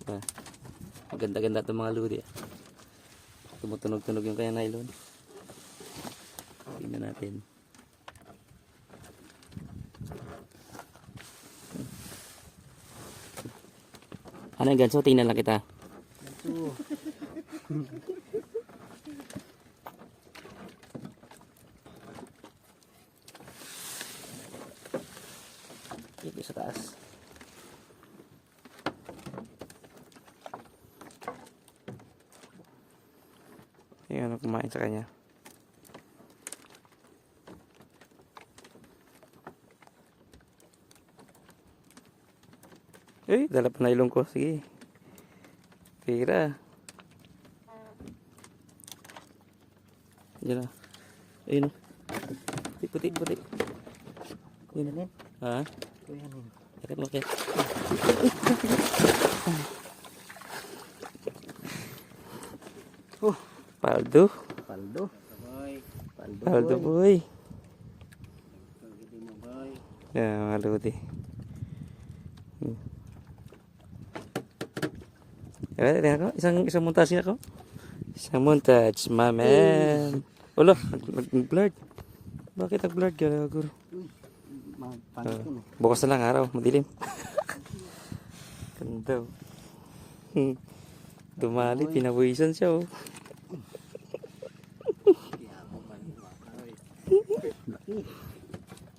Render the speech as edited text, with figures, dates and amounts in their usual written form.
Ah, maganda-ganda itong mga ludi. Tumutunog-tunog yung kaya nylon. Tingnan natin. Ano yung ganso? Tingnan lang kita. Ganso. Dito sa taas. Ayan, kumain sa kanya. Eh, dala pa na ilong ko. Sige. Tira. Diyan na. Ayun o. Puti, puti. Ayun na. Ha? Bakit mo kaya? Paldo. Paldo. Paldo boy. Yeah, mga lodi. Isang montage ako. Isang montage, my man. Ulo, nag-blurred. Bakit nag-blurred ka? Bukas na lang araw, madilim. Ganda. Dumali, pinawisan siya oh. Laki.